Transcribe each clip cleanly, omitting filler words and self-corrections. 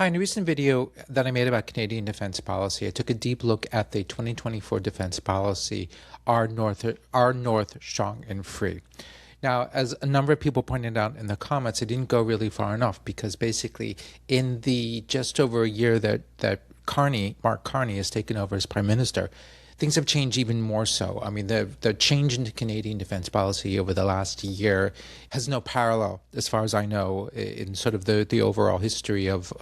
Hi, in a recent video that I made about Canadian defense policy, I took a deep look at the 2024 defense policy, Our North Strong and Free. Now, as a number of people pointed out in the comments, it didn't go really far enough because basically in the just over a year that Mark Carney has taken over as Prime Minister, things have changed even more so. I mean, the change in Canadian defense policy over the last year has no parallel, as far as I know, in sort of the overall history of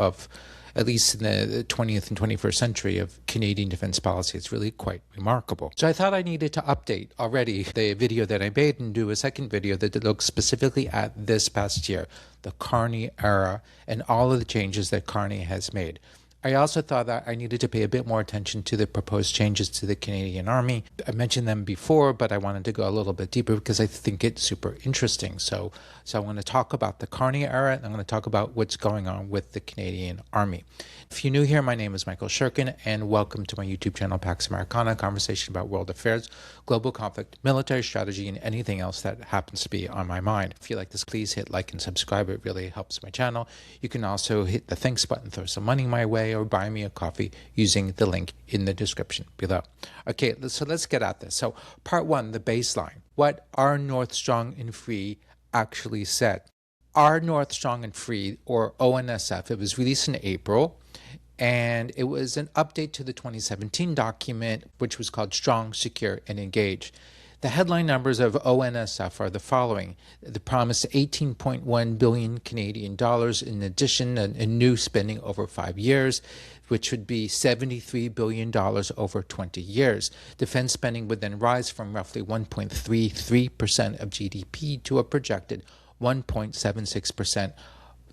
at least in the 20th and 21st century of Canadian defense policy. It's really quite remarkable. So I thought I needed to update already the video that I made and do a second video that looks specifically at this past year, the Carney era, and all of the changes that Carney has made. I also thought that I needed to pay a bit more attention to the proposed changes to the Canadian Army. I mentioned them before, but I wanted to go a little bit deeper because I think it's super interesting. So I want to talk about the Carney era, and I'm going to talk about what's going on with the Canadian Army. If you're new here, my name is Michael Shurkin, and welcome to my YouTube channel, Pax Americana, a conversation about world affairs, global conflict, military strategy, and anything else that happens to be on my mind. If you like this, please hit like and subscribe. It really helps my channel. You can also hit the thanks button, throw some money my way, or buy me a coffee using the link in the description below. Okay, so let's get at this. So part one, the baseline. What Our North Strong and Free actually said. Our North Strong and Free, or ONSF, it was released in April, and it was an update to the 2017 document, which was called Strong, Secure, and Engage. The headline numbers of ONSF are the following. The promised 18.1 billion Canadian dollars in addition, and new spending over 5 years, which would be $73 billion over 20 years. Defense spending would then rise from roughly 1.33% of GDP to a projected 1.76%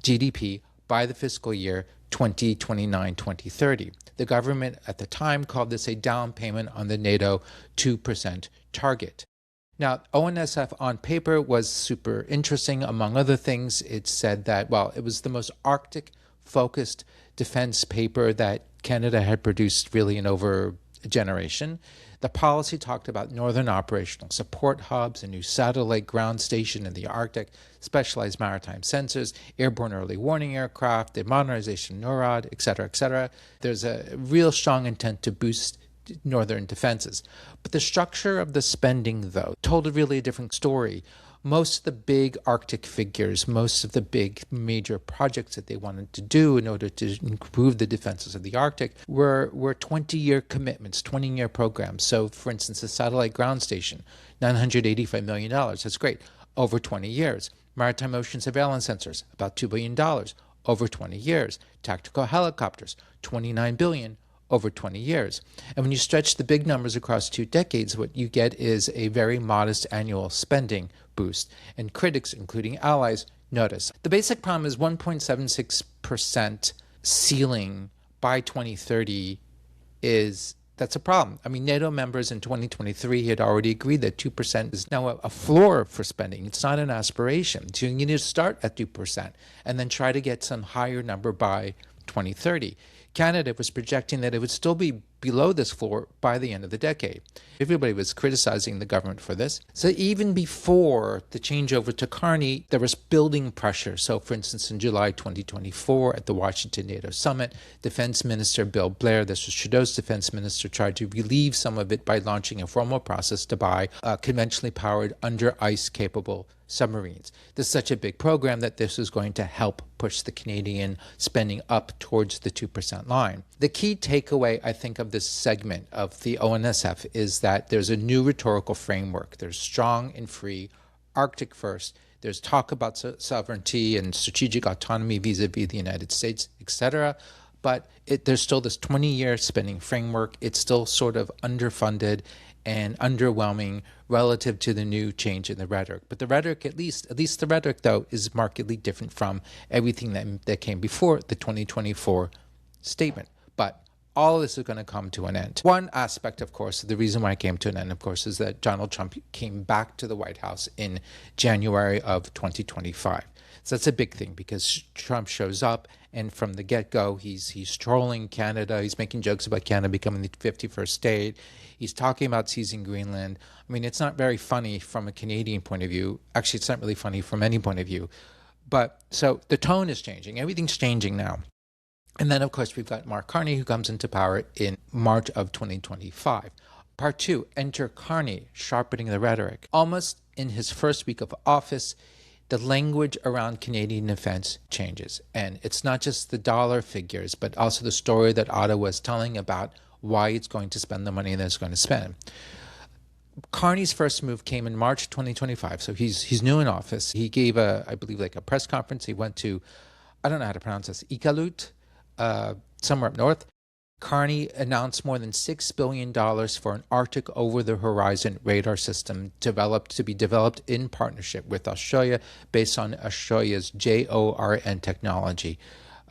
GDP by the fiscal year 2029-2030. The government at the time called this a down payment on the NATO 2% target. Now, ONSF on paper was super interesting. Among other things, it said that, well, it was the most Arctic-focused defense paper that Canada had produced really in over a generation. The policy talked about northern operational support hubs, a new satellite ground station in the Arctic, specialized maritime sensors, airborne early warning aircraft, the modernization of NORAD, etc., etc. There's a real strong intent to boost northern defenses. But the structure of the spending, though, told a really different story. Most of the big Arctic figures, most of the big major projects that they wanted to do in order to improve the defenses of the Arctic were 20-year commitments, 20-year programs. So, for instance, the satellite ground station, $985 million. That's great. Over 20 years. Maritime ocean surveillance sensors, about $2 billion. Over 20 years. Tactical helicopters, $29 billion. Over 20 years. And when you stretch the big numbers across 2 decades, what you get is a very modest annual spending boost. And critics, including allies, notice. The basic problem is 1.76% ceiling by 2030 that's a problem. I mean, NATO members in 2023 had already agreed that 2% is now a floor for spending. It's not an aspiration. So you need to start at 2% and then try to get some higher number by 2030. Canada was projecting that it would still be below this floor by the end of the decade. Everybody was criticizing the government for this. So even before the changeover to Carney, there was building pressure. So for instance, in July 2024 at the Washington NATO Summit, Defense Minister Bill Blair, this was Trudeau's defense minister, tried to relieve some of it by launching a formal process to buy conventionally powered under-ice capable submarines. This is such a big program that this is going to help push the Canadian spending up towards the 2% line. The key takeaway, I think, of this segment of the ONSF is that there's a new rhetorical framework. There's strong and free, Arctic first. There's talk about sovereignty and strategic autonomy vis-a-vis the United States, etc. But there's still this 20-year spending framework. It's still sort of underfunded and underwhelming relative to the new change in the rhetoric. But the rhetoric, at least the rhetoric, though, is markedly different from everything that came before the 2024 statement. But all of this is going to come to an end. One aspect, of course, the reason why it came to an end, of course, is that Donald Trump came back to the White House in January of 2025. So that's a big thing because Trump shows up, and from the get-go, he's trolling Canada. He's making jokes about Canada becoming the 51st state. He's talking about seizing Greenland. I mean, it's not very funny from a Canadian point of view. Actually, it's not really funny from any point of view. But so the tone is changing. Everything's changing now. And then, of course, we've got Mark Carney, who comes into power in March of 2025. Part two, enter Carney, sharpening the rhetoric. Almost in his first week of office, the language around Canadian defense changes. And it's not just the dollar figures, but also the story that Ottawa is telling about why it's going to spend the money that it's going to spend. Carney's first move came in March 2025, so he's new in office. He gave I believe, like a press conference. He went to, I don't know how to pronounce this, Iqaluit, somewhere up north. Carney announced more than $6 billion for an Arctic over-the-horizon radar system to be developed in partnership with Australia, based on Australia's JORN technology.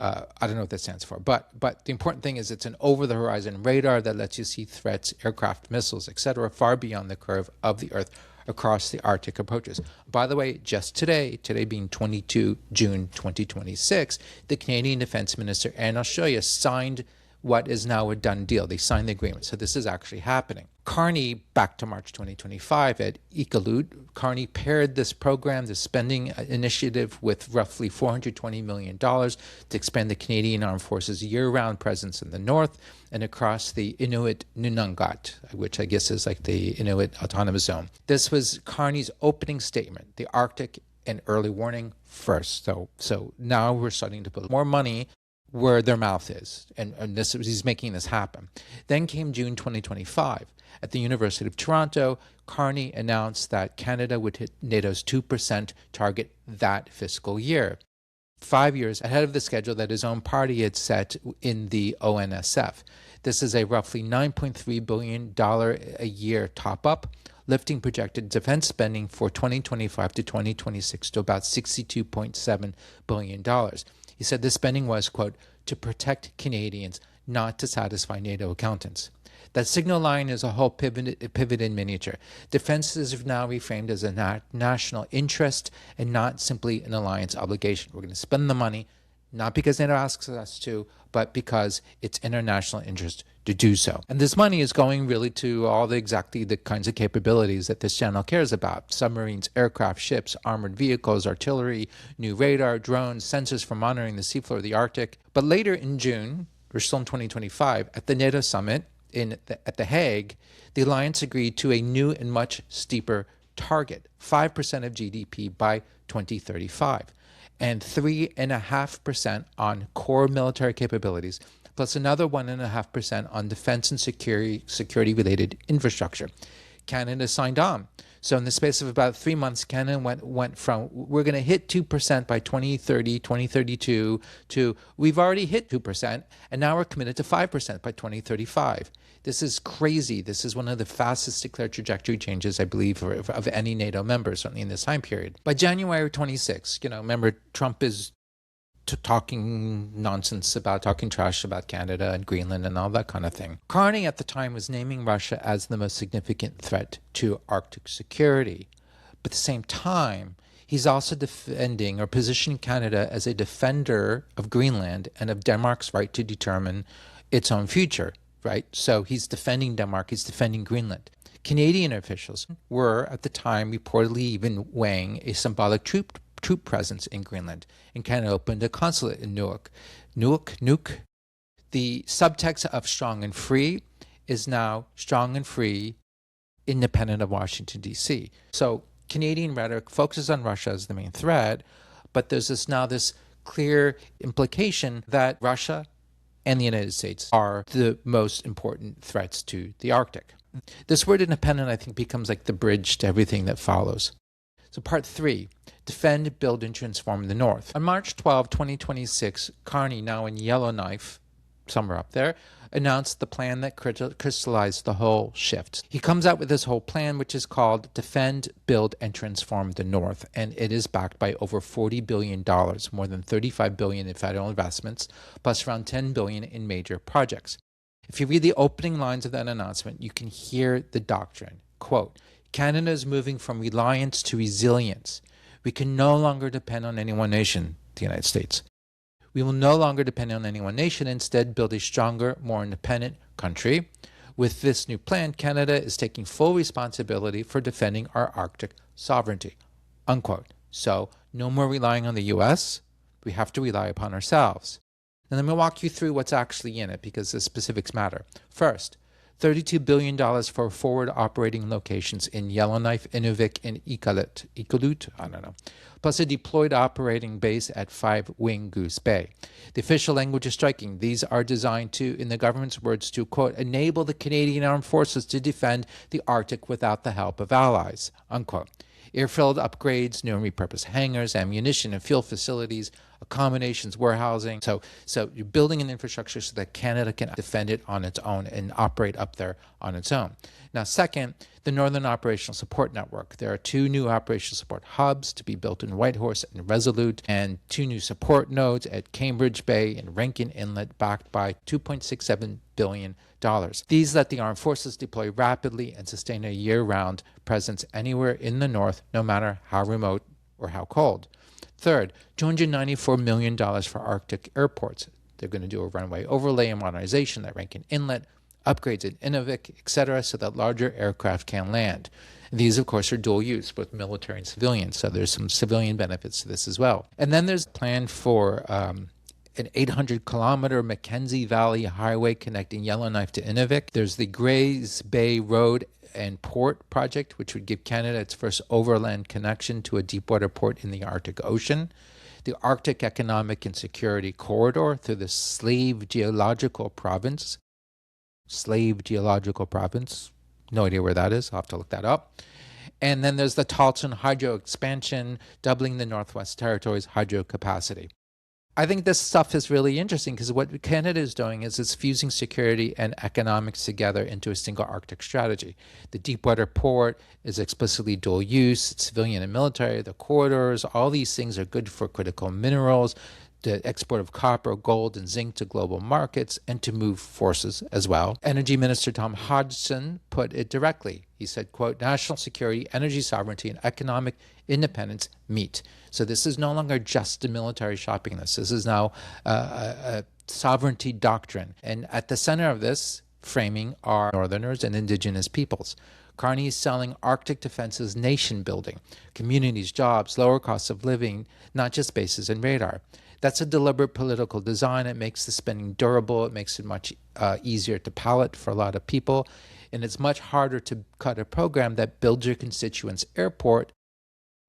I don't know what that stands for, but the important thing is it's an over-the-horizon radar that lets you see threats, aircraft, missiles, etc., far beyond the curve of the Earth across the Arctic approaches. By the way, just today being 22 June 2026, the Canadian Defence Minister and Australia signed what is now a done deal. They signed the agreement. So this is actually happening. Carney, back to March 2025 at Iqaluit, Carney paired this program, this spending initiative, with roughly $420 million to expand the Canadian Armed Forces year-round presence in the north and across the Inuit Nunangat, which I guess is like the Inuit Autonomous Zone. This was Carney's opening statement, the Arctic and early warning first. So now we're starting to put more money where their mouth is, and he's making this happen. Then came June 2025. At the University of Toronto, Carney announced that Canada would hit NATO's 2% target that fiscal year, 5 years ahead of the schedule that his own party had set in the ONSF. This is a roughly $9.3 billion a year top-up, lifting projected defense spending for 2025 to 2026 to about $62.7 billion. He said this spending was, quote, to protect Canadians, not to satisfy NATO accountants. That signal line is a whole pivot in miniature. Defense is now reframed as a national interest and not simply an alliance obligation. We're going to spend the money, not because NATO asks us to, but because it's in our national interest to do so. And this money is going really to exactly the kinds of capabilities that this channel cares about: submarines, aircraft, ships, armored vehicles, artillery, new radar, drones, sensors for monitoring the seafloor of the Arctic. But later in June, we're still in 2025, at the NATO summit at The Hague, the alliance agreed to a new and much steeper target, 5% of GDP by 2035, and 3.5% on core military capabilities, plus another 1.5% on defense and security-related infrastructure. Canada signed on. So in the space of about 3 months, Canada went from we're going to hit 2% by 2030, 2032 to we've already hit 2%, and now we're committed to 5% by 2035. This is crazy. This is one of the fastest declared trajectory changes, I believe, of any NATO member, certainly in this time period. By January 26, remember, Trump is talking nonsense talking trash about Canada and Greenland and all that kind of thing. Carney at the time was naming Russia as the most significant threat to Arctic security. But at the same time, he's also defending or positioning Canada as a defender of Greenland and of Denmark's right to determine its own future, right? So he's defending Denmark, he's defending Greenland. Canadian officials were at the time reportedly even weighing a symbolic troop presence in Greenland, and Canada opened a consulate in Nuuk. The subtext of strong and free is now strong and free, independent of Washington, D.C. So Canadian rhetoric focuses on Russia as the main threat, but there's this clear implication that Russia and the United States are the most important threats to the Arctic. This word independent, I think, becomes like the bridge to everything that follows. So part 3, defend, build, and transform the North. On March 12, 2026, Carney, now in Yellowknife, somewhere up there, announced the plan that crystallized the whole shift. He comes out with this whole plan, which is called Defend, Build, and Transform the North, and it is backed by over $40 billion, more than $35 billion in federal investments, plus around $10 billion in major projects. If you read the opening lines of that announcement, you can hear the doctrine. Quote, Canada is moving from reliance to resilience. We can no longer depend on any one nation, the United States. We will no longer depend on any one nation, instead build a stronger, more independent country. With this new plan, Canada is taking full responsibility for defending our Arctic sovereignty, unquote. So no more relying on the U.S. We have to rely upon ourselves. Now, let me walk you through what's actually in it because the specifics matter. First, $32 billion for forward operating locations in Yellowknife, Inuvik, and Iqalut, I don't know, plus a deployed operating base at 5 Wing Goose Bay. The official language is striking. These are designed to, in the government's words, to, quote, enable the Canadian Armed Forces to defend the Arctic without the help of allies, unquote. Airfield upgrades, new and repurposed hangars, ammunition and fuel facilities, accommodations, warehousing. So you're building an infrastructure so that Canada can defend it on its own and operate up there on its own. Now, second, the Northern Operational Support Network. There are 2 new operational support hubs to be built in Whitehorse and Resolute, and 2 new support nodes at Cambridge Bay and Rankin Inlet, backed by $2.67 billion. These let the armed forces deploy rapidly and sustain a year-round presence anywhere in the north, no matter how remote or how cold. Third, $294 million for Arctic airports. They're going to do a runway overlay and modernization at Rankin Inlet, upgrades in Inuvik, etc., so that larger aircraft can land. These, of course, are dual use, both military and civilian, so there's some civilian benefits to this as well. And then there's a plan for an 800-kilometer Mackenzie Valley Highway connecting Yellowknife to Inuvik. There's the Grays Bay Road and Port project, which would give Canada its first overland connection to a deepwater port in the Arctic Ocean. The Arctic Economic and Security Corridor through the Slave Geological Province. No idea where that is. I'll have to look that up. And then there's the Talton hydro expansion, doubling the Northwest Territories' hydro capacity. I think this stuff is really interesting because what Canada is doing is it's fusing security and economics together into a single Arctic strategy. The deepwater port is explicitly dual use, it's civilian and military, the corridors, all these things are good for critical minerals, the export of copper, gold, and zinc to global markets, and to move forces as well. Energy Minister Tom Hodgson put it directly. He said, quote, national security, energy sovereignty, and economic independence meet. So this is no longer just a military shopping list. This is now a sovereignty doctrine. And at the center of this framing are Northerners and Indigenous peoples. Carney is selling Arctic defense as nation building, communities, jobs, lower costs of living, not just bases and radar. That's a deliberate political design. It makes the spending durable. It makes it much easier to palate for a lot of people. And it's much harder to cut a program that builds your constituent's airport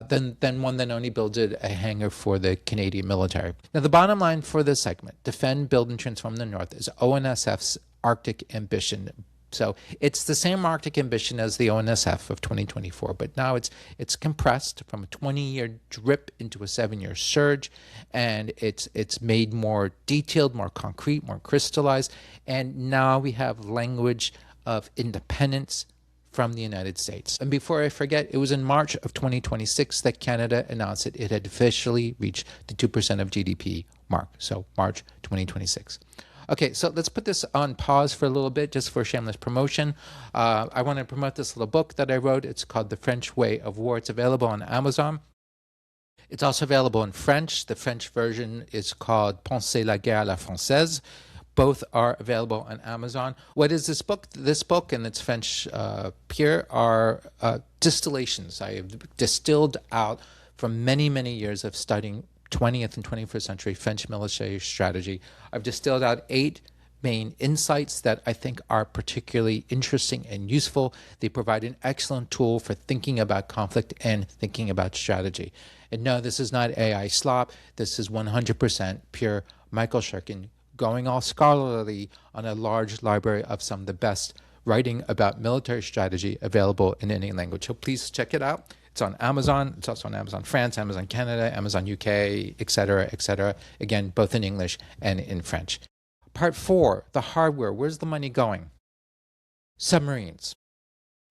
than one that only builds a hangar for the Canadian military. Now, the bottom line for this segment, Defend, Build, and Transform the North, is ONSF's Arctic ambition. So it's the same Arctic ambition as the ONSF of 2024, but now it's compressed from a 20-year drip into a 7-year surge, and it's made more detailed, more concrete, more crystallized, and now we have language of independence from the United States. And before I forget, it was in March of 2026 that Canada announced that it had officially reached the 2% of GDP mark, so March 2026. Okay, so let's put this on pause for a little bit, just for shameless promotion. I want to promote this little book that I wrote. It's called The French Way of War. It's available on Amazon. It's also available in French. The French version is called Penser la guerre à la française. Both are available on Amazon. What is this book? This book and its French peer are distillations. I have distilled out from many, many years of studying 20th and 21st century French military strategy. I've distilled out 8 main insights that I think are particularly interesting and useful. They provide an excellent tool for thinking about conflict and thinking about strategy. And no, this is not AI slop. This is 100% pure Michael Shirkin going all scholarly on a large library of some of the best writing about military strategy available in any language. So please check it out. It's on Amazon. It's also on Amazon France, Amazon Canada, Amazon UK, etc., etc. Again, both in English and in French. Part 4, the hardware. Where's the money going? Submarines.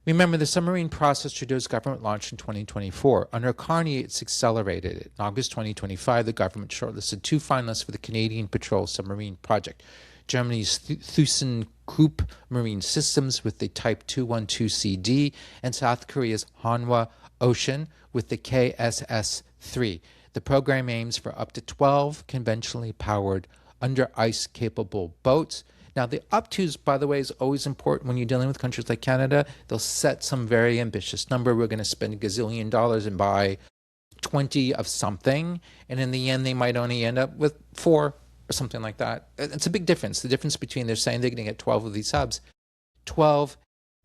Remember, the submarine process Trudeau's government launched in 2024. Under Carney, it's accelerated it. In August 2025, the government shortlisted 2 finalists for the Canadian Patrol Submarine Project. Germany's ThyssenKrupp Marine Systems with the Type 212CD, and South Korea's Hanwha Ocean with the KSS-3. The program aims for up to 12 conventionally powered under-ice capable boats. Now, the up tos, by the way, is always important when you're dealing with countries like Canada. They'll set some very ambitious number. We're going to spend $1 gazillion and buy 20 of something. And in the end, they might only end up with 4, or something like that. It's a big difference. The difference between they're saying they're going to get 12 of these subs. 12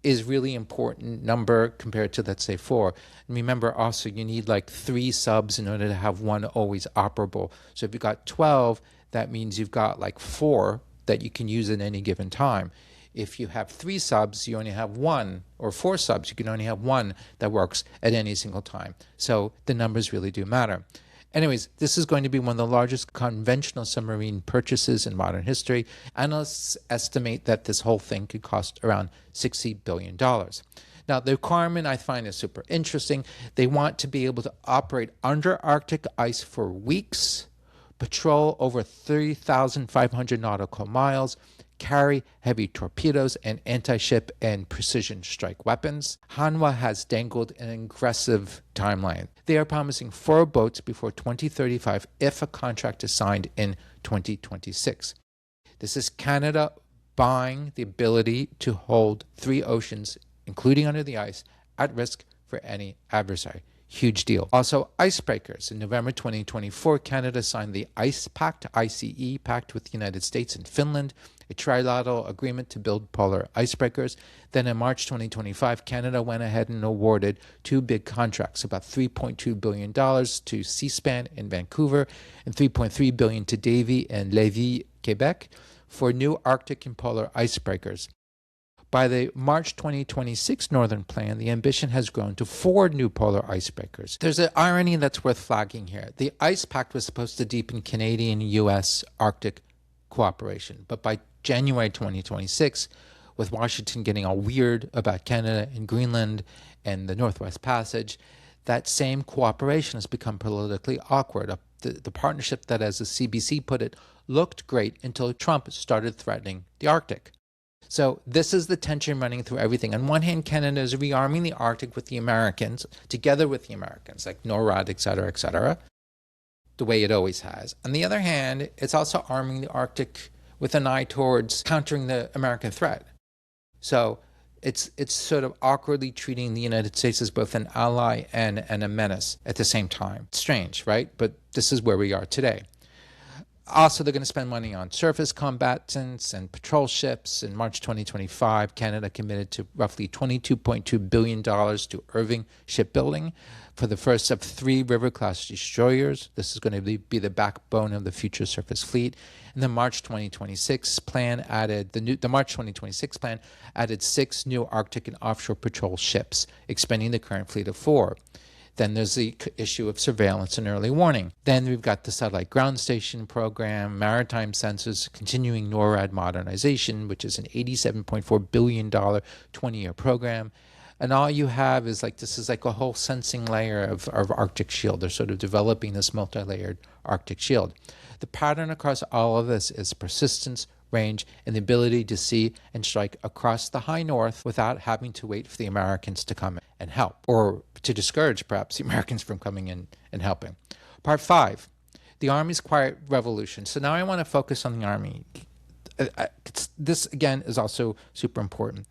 is really important number compared to, let's say, 4. And remember also, you need like 3 subs in order to have one always operable. So if you've got 12, that means you've got like 4 that you can use at any given time. If you have 3 subs, you only have 1, or 4 subs, you can only have 1 that works at any single time. So the numbers really do matter. Anyways, this is going to be one of the largest conventional submarine purchases in modern history. Analysts estimate that this whole thing could cost around $60 billion. Now, the requirement I find is super interesting. They want to be able to operate under Arctic ice for weeks, patrol over 3,500 nautical miles, carry heavy torpedoes and anti-ship and precision strike weapons. Hanwha has dangled an aggressive timeline. They are promising 4 boats before 2035 if a contract is signed in 2026. This is Canada buying the ability to hold 3 oceans, including under the ice, at risk for any adversary. Huge deal. Also, icebreakers. In November 2024, Canada signed the ICE Pact, ICE Pact, with the United States and Finland, a trilateral agreement to build polar icebreakers. Then in March 2025, Canada went ahead and awarded 2 big contracts, about $3.2 billion to Seaspan in Vancouver and $3.3 billion to Davy and Lévis, Quebec, for new Arctic and polar icebreakers. By the March 2026 Northern Plan, the ambition has grown to 4 new polar icebreakers. There's an irony that's worth flagging here. The Ice Pact was supposed to deepen Canadian-U.S. Arctic cooperation, but by January 2026, with Washington getting all weird about Canada and Greenland and the Northwest Passage, that same cooperation has become politically awkward. The partnership that, as the CBC put it, looked great until Trump started threatening the Arctic. So this is the tension running through everything. On one hand, Canada is rearming the Arctic with the Americans, together with the Americans, like NORAD, et cetera, the way it always has. On the other hand, it's also arming the Arctic with an eye towards countering the American threat. So it's sort of awkwardly treating the United States as both an ally and a menace at the same time. It's strange, right? But this is where we are today. Also, they're going to spend money on surface combatants and patrol ships. In March 2025, Canada committed to roughly $22.2 billion to Irving Shipbuilding for the first of 3 River-class destroyers. This is going to be the backbone of the future surface fleet. And the March 2026 plan added the March 2026 plan added 6 new Arctic and offshore patrol ships, expanding the current fleet of 4. Then there's the issue of surveillance and early warning. Then we've got the satellite ground station program, maritime sensors, continuing NORAD modernization, which is an $87.4 billion 20-year program. And all you have is this is like a whole sensing layer of Arctic shield. They're sort of developing this multi-layered Arctic shield. The pattern across all of this is persistence, range, and the ability to see and strike across the high north without having to wait for the Americans to come and help, or to discourage perhaps the Americans from coming in and helping. Part 5, the Army's quiet revolution. So now I want to focus on the Army. This, again, is also super important.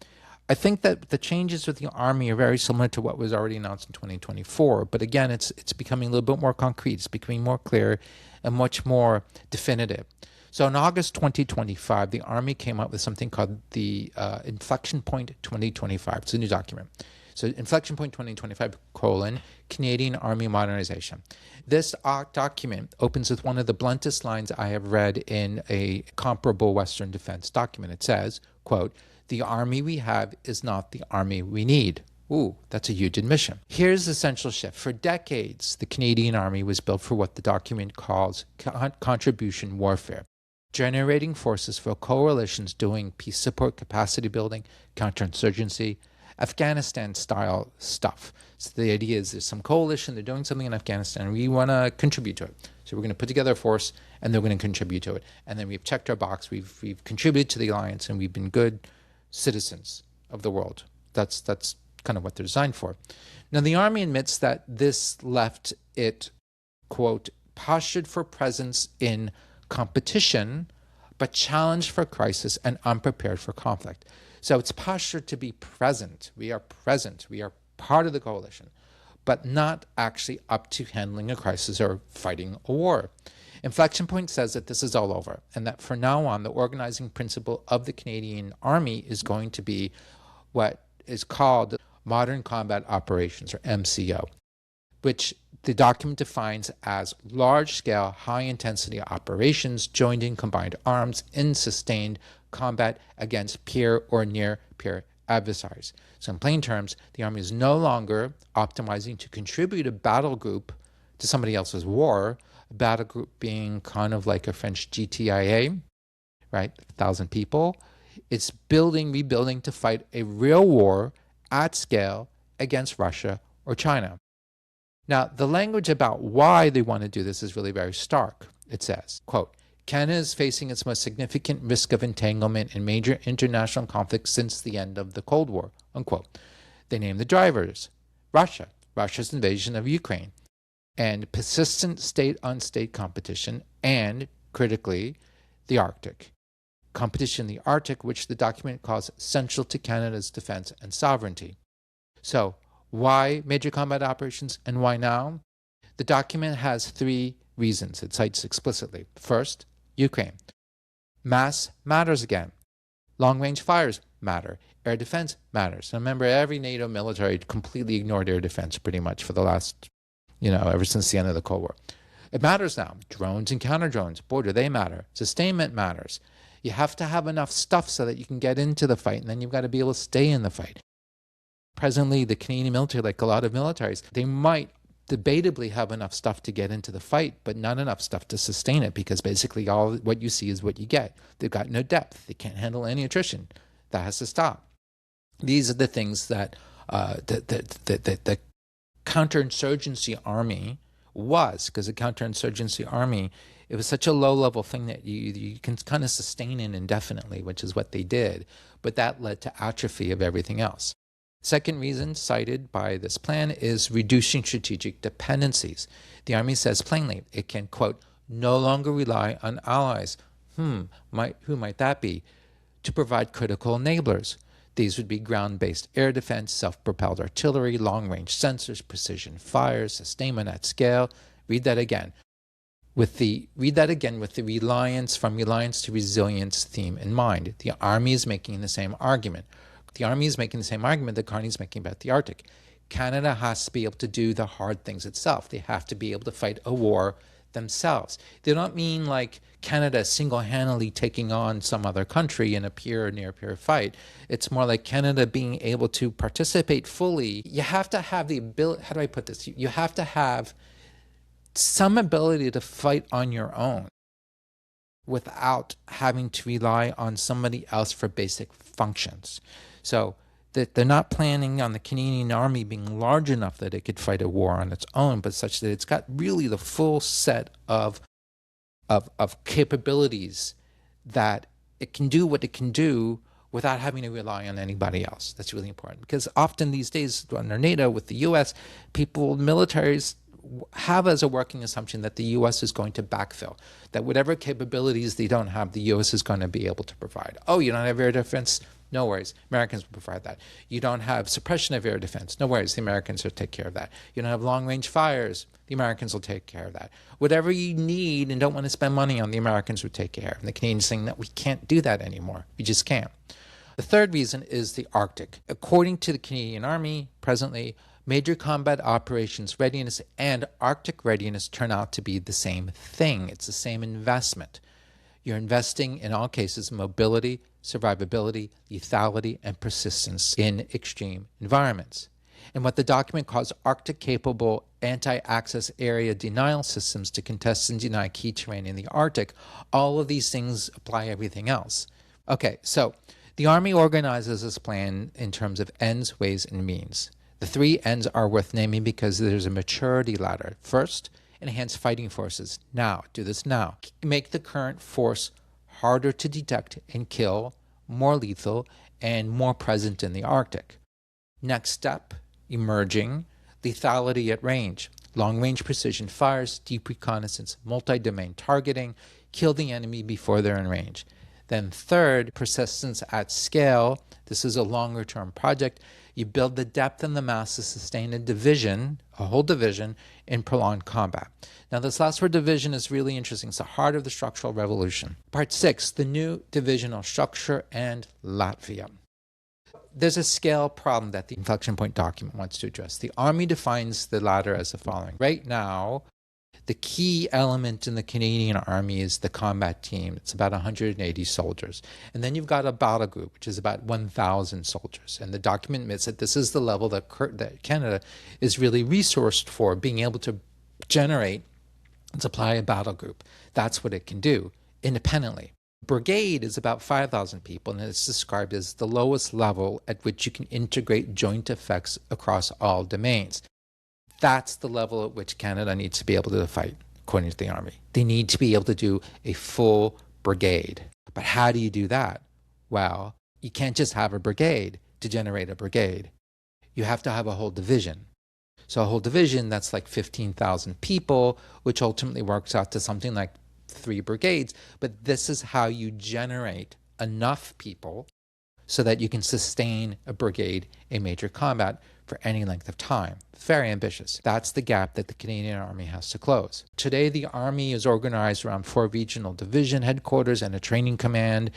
I think that the changes with the Army are very similar to what was already announced in 2024, but again, it's becoming a little bit more concrete. It's becoming more clear and much more definitive. So in August 2025, the Army came up with something called the Inflection Point 2025. It's a new document. So Inflection Point 2025, Canadian Army Modernization. This document opens with one of the bluntest lines I have read in a comparable Western defense document. It says, quote, "The Army we have is not the Army we need." Ooh, that's a huge admission. Here's the central shift. For decades, the Canadian Army was built for what the document calls contribution warfare, generating forces for coalitions doing peace support, capacity building, counterinsurgency, Afghanistan-style stuff. So the idea is there's some coalition, they're doing something in Afghanistan, and we want to contribute to it. So we're going to put together a force, and they're going to contribute to it. And then we've checked our box, we've contributed to the alliance, and we've been good citizens of the world. That's kind of what they're designed for. Now, the Army admits that this left it, quote, postured for presence in competition, but challenged for crisis and unprepared for conflict. So it's postured to be present. We are present. We are part of the coalition, but not actually up to handling a crisis or fighting a war. Inflection Point says that this is all over, and that from now on, the organizing principle of the Canadian Army is going to be what is called Modern Combat Operations, or MCO, which the document defines as large-scale, high-intensity operations joined in combined arms in sustained combat against peer or near-peer adversaries. So in plain terms, the Army is no longer optimizing to contribute a battle group to somebody else's war, a battle group being kind of like a French GTIA, right, 1,000 people. It's rebuilding to fight a real war at scale against Russia or China. Now, the language about why they want to do this is really very stark. It says, quote, Canada is facing its most significant risk of entanglement in major international conflicts since the end of the Cold War, unquote. They name the drivers: Russia's invasion of Ukraine, and persistent state-on-state competition, and, critically, the Arctic. Competition in the Arctic, which the document calls central to Canada's defense and sovereignty. So, why major combat operations and why now? The document has 3 reasons it cites explicitly. First, Ukraine. Mass matters again. Long-range fires matter. Air defense matters. Now remember, every NATO military completely ignored air defense pretty much for the last, ever since the end of the Cold War. It matters now. Drones and counter-drones, border, they matter. Sustainment matters. You have to have enough stuff so that you can get into the fight, and then you've got to be able to stay in the fight. Presently, the Canadian military, like a lot of militaries, they might debatably have enough stuff to get into the fight, but not enough stuff to sustain it, because basically all what you see is what you get. They've got no depth. They can't handle any attrition. That has to stop. These are the things that the counterinsurgency army was, because the counterinsurgency army, it was such a low-level thing that you can kind of sustain it indefinitely, which is what they did, but that led to atrophy of everything else. Second reason cited by this plan is reducing strategic dependencies. The Army says plainly it can, quote, no longer rely on allies. Who might that be? To provide critical enablers. These would be ground-based air defense, self-propelled artillery, long-range sensors, precision fires, sustainment at scale. Read that again with the reliance to resilience theme in mind. The Army is making the same argument. The Army is making the same argument that Carney is making about the Arctic. Canada has to be able to do the hard things itself. They have to be able to fight a war themselves. They don't mean like Canada single-handedly taking on some other country in a peer or near-peer fight. It's more like Canada being able to participate fully. You have to have the ability, how do I put this? You have to have some ability to fight on your own without having to rely on somebody else for basic functions. So that they're not planning on the Canadian Army being large enough that it could fight a war on its own, but such that it's got really the full set of capabilities that it can do what it can do without having to rely on anybody else. That's really important, because often these days under NATO with the U.S., militaries have as a working assumption that the U.S. is going to backfill, that whatever capabilities they don't have, the U.S. is going to be able to provide. Oh, you don't have air defense? No worries. Americans will provide that. You don't have suppression of air defense? No worries. The Americans will take care of that. You don't have long-range fires? The Americans will take care of that. Whatever you need and don't want to spend money on, the Americans will take care of. And the Canadians are saying that we can't do that anymore. We just can't. The third reason is the Arctic. According to the Canadian Army, presently, major combat operations readiness and Arctic readiness turn out to be the same thing. It's the same investment. You're investing, in all cases, mobility, survivability, lethality, and persistence in extreme environments. And what the document calls Arctic-capable anti-access area denial systems to contest and deny key terrain in the Arctic, all of these things apply everything else. Okay, so the Army organizes this plan in terms of ends, ways, and means. The 3 ends are worth naming because there's a maturity ladder. First, enhance fighting forces. Now, do this now. Make the current force harder to detect and kill, more lethal, and more present in the Arctic. Next step, emerging, lethality at range. Long-range precision fires, deep reconnaissance, multi-domain targeting, kill the enemy before they're in range. Then third, persistence at scale. This is a longer-term project. You build the depth and the mass to sustain a division, a whole division, in prolonged combat. Now, this last word, division, is really interesting. It's the heart of the structural revolution. Part 6, the new divisional structure and Latvia. There's a scale problem that the inflection point document wants to address. The Army defines the latter as the following. Right now, the key element in the Canadian Army is the combat team. It's about 180 soldiers. And then you've got a battle group, which is about 1,000 soldiers. And the document admits that this is the level that Canada is really resourced for, being able to generate and supply a battle group. That's what it can do independently. Brigade is about 5,000 people, and it's described as the lowest level at which you can integrate joint effects across all domains. That's the level at which Canada needs to be able to fight, according to the Army. They need to be able to do a full brigade. But how do you do that? Well, you can't just have a brigade to generate a brigade. You have to have a whole division. So a whole division, that's like 15,000 people, which ultimately works out to something like 3 brigades. But this is how you generate enough people so that you can sustain a brigade in major combat for any length of time. Very ambitious. That's the gap that the Canadian Army has to close. Today, the Army is organized around 4 regional division headquarters and a training command.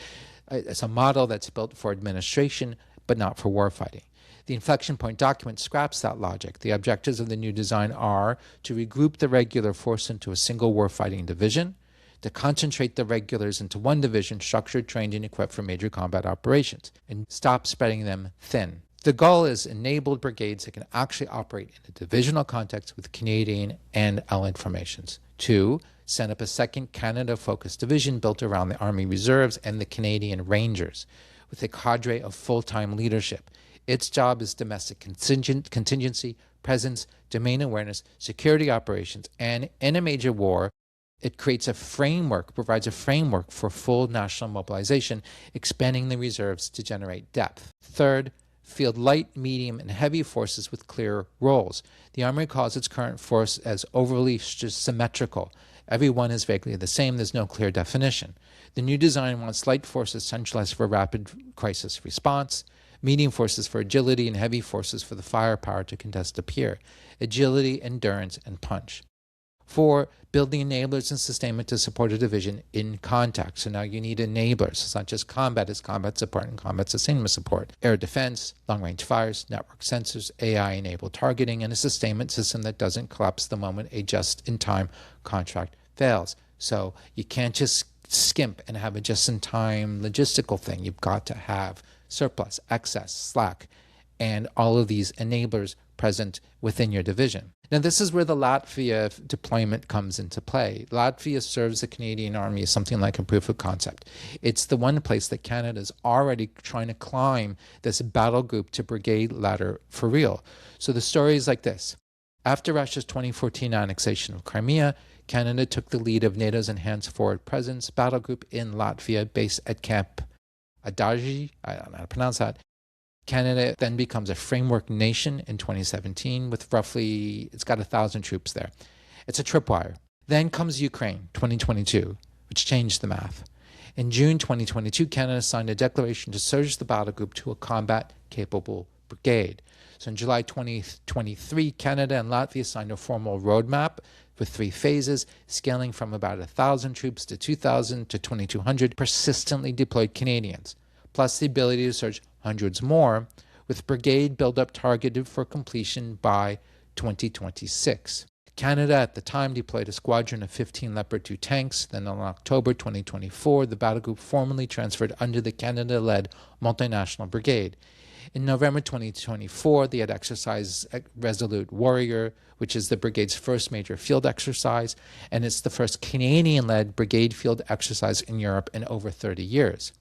It's a model that's built for administration, but not for warfighting. The inflection point document scraps that logic. The objectives of the new design are to regroup the regular force into a single warfighting division, to concentrate the regulars into one division structured, trained, and equipped for major combat operations, and stop spreading them thin. The goal is enabled brigades that can actually operate in a divisional context with Canadian and Allied formations. 2, set up a second Canada-focused division built around the Army Reserves and the Canadian Rangers, with a cadre of full-time leadership. Its job is domestic contingency, presence, domain awareness, security operations, and in a major war, it creates a framework, provides a framework for full national mobilization, expanding the reserves to generate depth. 3rd, field light, medium, and heavy forces with clear roles. The Army calls its current force as overly symmetrical. Every one is vaguely the same. There's no clear definition. The new design wants light forces centralized for rapid crisis response, medium forces for agility, and heavy forces for the firepower to contest a peer. Agility, endurance, and punch. 4, build the enablers and sustainment to support a division in contact. So now you need enablers. It's not just combat, it's combat support and combat sustainment support. Air defense, long-range fires, network sensors, AI-enabled targeting, and a sustainment system that doesn't collapse the moment a just-in-time contract fails. So you can't just skimp and have a just-in-time logistical thing. You've got to have surplus, excess, slack, and all of these enablers present within your division. Now, this is where the Latvia deployment comes into play. Latvia serves the Canadian Army as something like a proof of concept. It's the one place that Canada is already trying to climb this battle group to brigade ladder for real. So the story is like this. After Russia's 2014 annexation of Crimea, Canada took the lead of NATO's enhanced forward presence battle group in Latvia based at Camp Adaji, I don't know how to pronounce that. Canada then becomes a framework nation in 2017 with roughly, it's got 1,000 troops there. It's a tripwire. Then comes Ukraine, 2022, which changed the math. In June 2022, Canada signed a declaration to surge the battle group to a combat-capable brigade. So in July 2023, Canada and Latvia signed a formal roadmap with 3 phases, scaling from about 1,000 troops to 2,000 to 2,200 persistently deployed Canadians, plus the ability to surge hundreds more, with brigade buildup targeted for completion by 2026. Canada at the time deployed a squadron of 15 Leopard 2 tanks. Then in October 2024, the battle group formally transferred under the Canada-led multinational brigade. In November 2024, they had exercised Resolute Warrior, which is the brigade's first major field exercise, and it's the first Canadian-led brigade field exercise in Europe in over 30 years.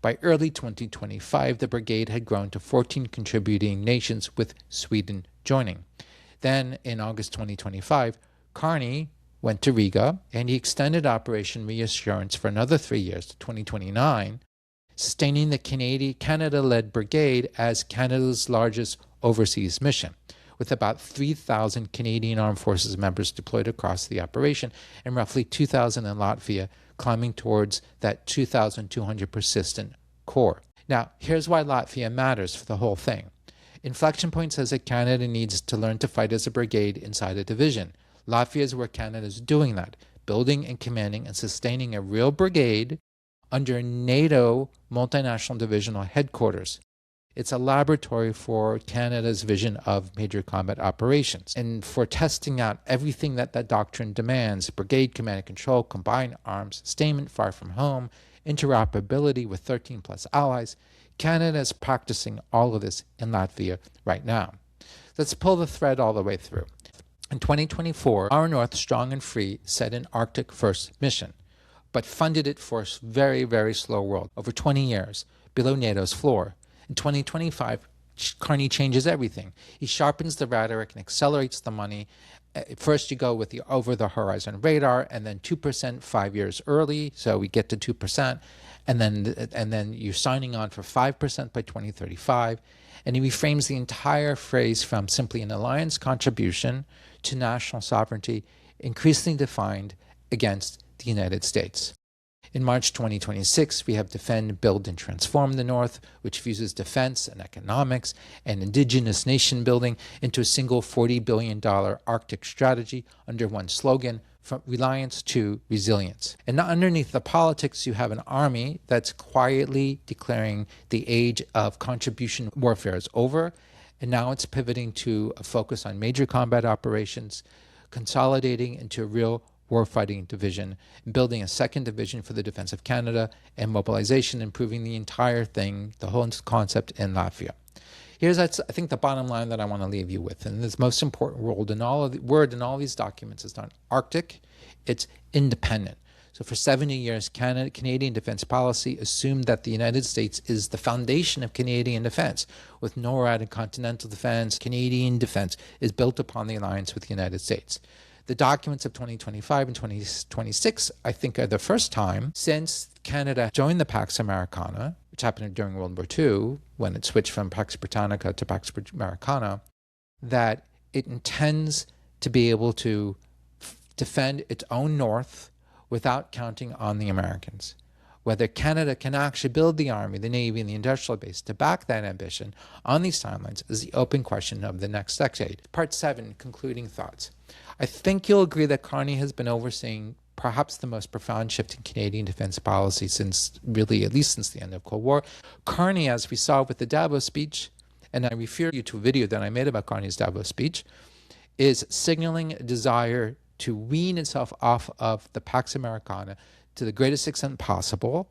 By early 2025, the brigade had grown to 14 contributing nations, with Sweden joining. Then, in August 2025, Carney went to Riga, and he extended Operation Reassurance for another 3 years to 2029, sustaining the Canada-led brigade as Canada's largest overseas mission, with about 3,000 Canadian Armed Forces members deployed across the operation and roughly 2,000 in Latvia, climbing towards that 2,200 persistent core. Now, here's why Latvia matters for the whole thing. Inflection Point says that Canada needs to learn to fight as a brigade inside a division. Latvia is where Canada is doing that, building and commanding and sustaining a real brigade under NATO multinational divisional headquarters. It's a laboratory for Canada's vision of major combat operations and for testing out everything that that doctrine demands: brigade command and control, combined arms, sustainment far from home, interoperability with 13 plus allies. Canada is practicing all of this in Latvia right now. Let's pull the thread all the way through. In 2024, Our North Strong and Free set an Arctic first mission, but funded it for a very, very slow world over 20 years, below NATO's floor. In 2025, Carney changes everything. He sharpens the rhetoric and accelerates the money. First, you go with the over-the-horizon radar, and then 2% 5 years early, so we get to 2%, and then you're signing on for 5% by 2035. And he reframes the entire phrase from simply an alliance contribution to national sovereignty, increasingly defined against the United States. In March 2026, we have Defend, Build, and Transform the North, which fuses defense and economics and indigenous nation building into a single $40 billion Arctic strategy under one slogan: from reliance to resilience. And underneath the politics, you have an army that's quietly declaring the age of contribution warfare is over, and now it's pivoting to a focus on major combat operations, consolidating into a real warfighting division, building a second division for the defense of Canada, and mobilization, improving the entire thing, the whole concept in Latvia. Here's, I think, the bottom line that I want to leave you with. And this most important word in all of these documents is not Arctic, it's independent. So for 70 years, Canadian defense policy assumed that the United States is the foundation of Canadian defense. With NORAD and continental defense, Canadian defense is built upon the alliance with the United States. The documents of 2025 and 2026, I think, are the first time since Canada joined the Pax Americana, which happened during World War II, when it switched from Pax Britannica to Pax Americana, that it intends to be able to defend its own North without counting on the Americans. Whether Canada can actually build the Army, the Navy, and the industrial base to back that ambition on these timelines is the open question of the next decade. Part 7, concluding thoughts. I think you'll agree that Carney has been overseeing perhaps the most profound shift in Canadian defense policy since, really, at least since the end of Cold War. Carney, as we saw with the Davos speech, and I refer you to a video that I made about Carney's Davos speech, is signaling a desire to wean itself off of the Pax Americana to the greatest extent possible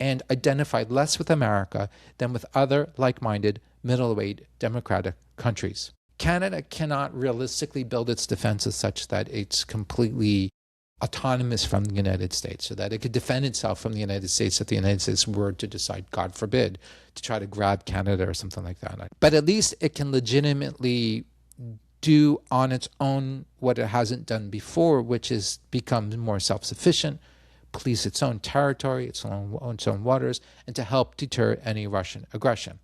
and identify less with America than with other like-minded, middleweight democratic countries. Canada cannot realistically build its defenses such that it's completely autonomous from the United States, so that it could defend itself from the United States if the United States were to decide, God forbid, to try to grab Canada or something like that. But at least it can legitimately do on its own what it hasn't done before, which is become more self-sufficient, police its own territory, its own waters, and to help deter any Russian aggression.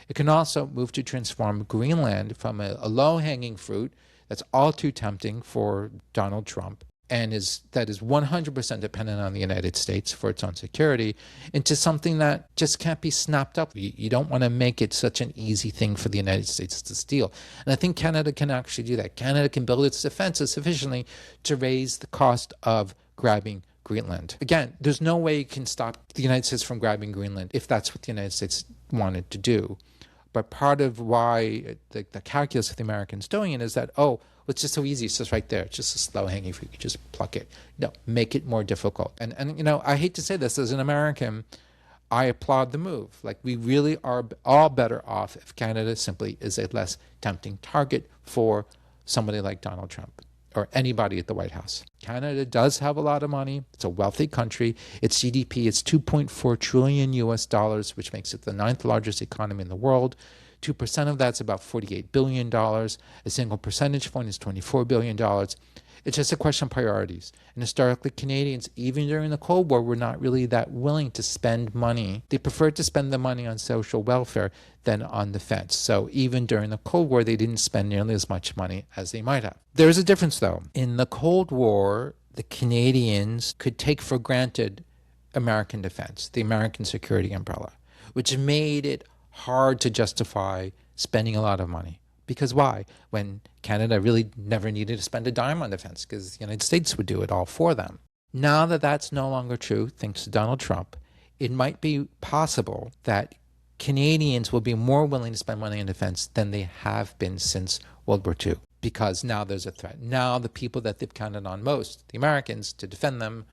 It can also move to transform Greenland from a low-hanging fruit that's all too tempting for Donald Trump and that is 100% dependent on the United States for its own security, into something that just can't be snapped up. You don't want to make it such an easy thing for the United States to steal. And I think Canada can actually do that. Canada can build its defenses sufficiently to raise the cost of grabbing Greenland. Again, there's no way you can stop the United States from grabbing Greenland if that's what the United States wanted to do. But part of why the calculus of the Americans doing it is that, oh, it's just so easy. It's just right there. It's just a slow-hanging fruit. You just pluck it. No, make it more difficult. And you know, I hate to say this as an American, I applaud the move. Like, we really are all better off if Canada simply is a less tempting target for somebody like Donald Trump or anybody at the White House. Canada does have a lot of money. It's a wealthy country. Its GDP is $2.4 trillion US dollars, which makes it the 9th largest economy in the world. 2% of that's about $48 billion. A single percentage point is $24 billion. It's just a question of priorities. And historically, Canadians, even during the Cold War, were not really that willing to spend money. They preferred to spend the money on social welfare than on defense. So even during the Cold War, they didn't spend nearly as much money as they might have. There's a difference, though. In the Cold War, the Canadians could take for granted American defense, the American security umbrella, which made it hard to justify spending a lot of money. Because why? When Canada really never needed to spend a dime on defense because the United States would do it all for them. Now that that's no longer true, thanks to Donald Trump, it might be possible that Canadians will be more willing to spend money on defense than they have been since World War II. Because now there's a threat. Now the people that they've counted on most, the Americans, to defend them,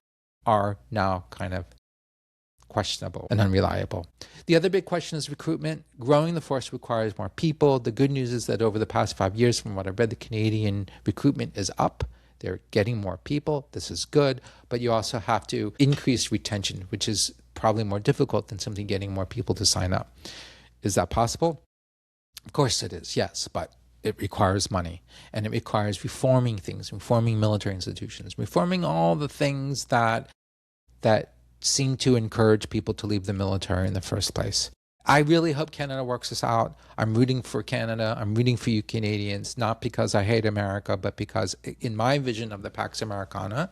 are now kind of questionable and unreliable. The other big question is recruitment. Growing the force requires more people. The good news is that over the past 5 years, from what I've read, the Canadian recruitment is up. They're getting more people. This is good. But you also have to increase retention, which is probably more difficult than simply getting more people to sign up. Is that possible? Of course it is, yes. But it requires money, and it requires reforming things, reforming military institutions, reforming all the things that seem to encourage people to leave the military in the first place. I really hope Canada works this out. I'm rooting for Canada. I'm rooting for you Canadians, not because I hate America, but because in my vision of the Pax Americana,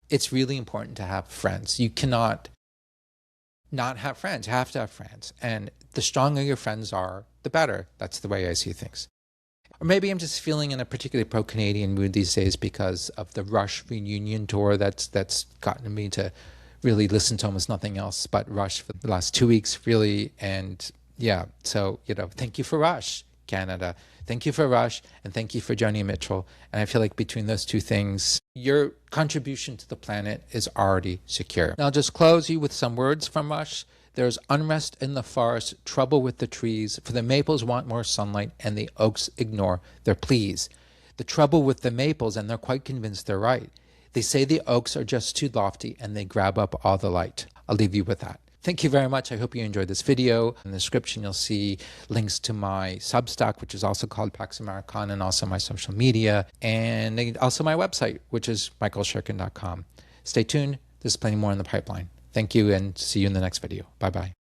it's really important to have friends. You cannot not have friends. You have to have friends. And the stronger your friends are, the better. That's the way I see things. Or maybe I'm just feeling in a particularly pro-Canadian mood these days because of the Rush reunion tour that's gotten me to really listen to almost nothing else but Rush for the last 2 weeks, really. And yeah, so, thank you for Rush, Canada. Thank you for Rush, and thank you for Joni Mitchell. And I feel like between those two things, your contribution to the planet is already secure. Now I'll just close you with some words from Rush. There's unrest in the forest, trouble with the trees, for the maples want more sunlight and the oaks ignore their pleas. The trouble with the maples, and they're quite convinced they're right. They say the oaks are just too lofty and they grab up all the light. I'll leave you with that. Thank you very much. I hope you enjoyed this video. In the description, you'll see links to my Substack, which is also called Pax Americana, and also my social media, and also my website, which is michaelshirkin.com. Stay tuned. There's plenty more in the pipeline. Thank you, and see you in the next video. Bye-bye.